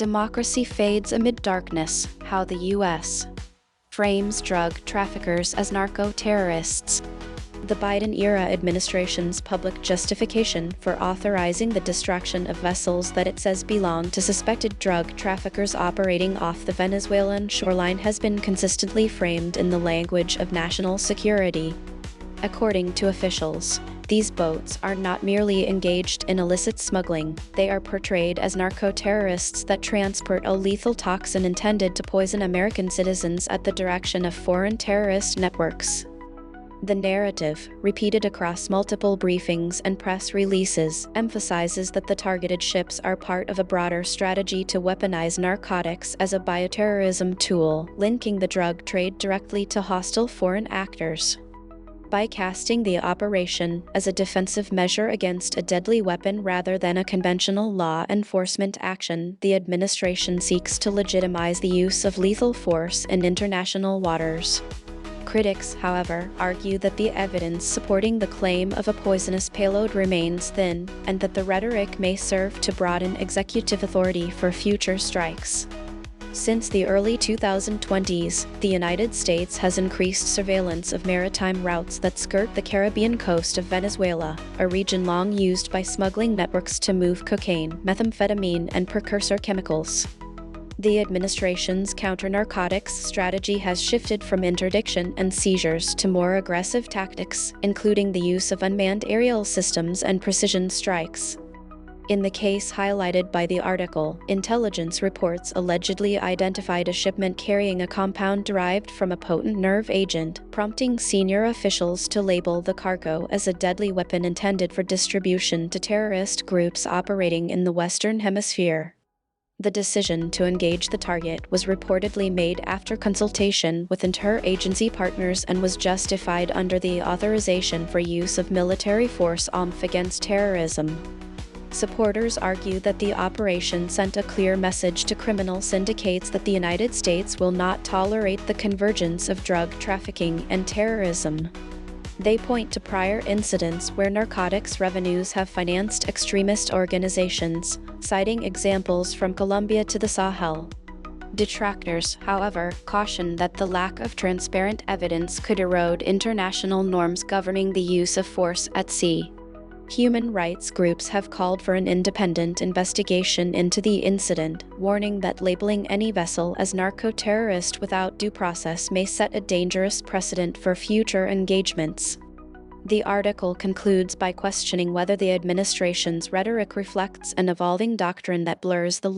Democracy fades amid darkness, how the U.S. frames drug traffickers as narco-terrorists. The Biden-era administration's public justification for authorizing the distraction of vessels that it says belong to suspected drug traffickers operating off the Venezuelan shoreline has been consistently framed in the language of national security. According to officials, these boats are not merely engaged in illicit smuggling, they are portrayed as narco-terrorists that transport a lethal toxin intended to poison American citizens at the direction of foreign terrorist networks. The narrative, repeated across multiple briefings and press releases, emphasizes that the targeted ships are part of a broader strategy to weaponize narcotics as a bioterrorism tool, linking the drug trade directly to hostile foreign actors. By casting the operation as a defensive measure against a deadly weapon rather than a conventional law enforcement action, the administration seeks to legitimize the use of lethal force in international waters. Critics, however, argue that the evidence supporting the claim of a poisonous payload remains thin, and that the rhetoric may serve to broaden executive authority for future strikes. Since the early 2020s, the United States has increased surveillance of maritime routes that skirt the Caribbean coast of Venezuela, a region long used by smuggling networks to move cocaine, methamphetamine, and precursor chemicals. The administration's counter-narcotics strategy has shifted from interdiction and seizures to more aggressive tactics, including the use of unmanned aerial systems and precision strikes. In the case highlighted by the article, intelligence reports allegedly identified a shipment carrying a compound derived from a potent nerve agent, prompting senior officials to label the cargo as a deadly weapon intended for distribution to terrorist groups operating in the Western Hemisphere. The decision to engage the target was reportedly made after consultation with interagency partners and was justified under the Authorization for Use of Military Force against Terrorism. Supporters argue that the operation sent a clear message to criminal syndicates that the United States will not tolerate the convergence of drug trafficking and terrorism. They point to prior incidents where narcotics revenues have financed extremist organizations, citing examples from Colombia to the Sahel. Detractors, however, caution that the lack of transparent evidence could erode international norms governing the use of force at sea. Human rights groups have called for an independent investigation into the incident, warning that labeling any vessel as narco-terrorist without due process may set a dangerous precedent for future engagements. The article concludes by questioning whether the administration's rhetoric reflects an evolving doctrine that blurs the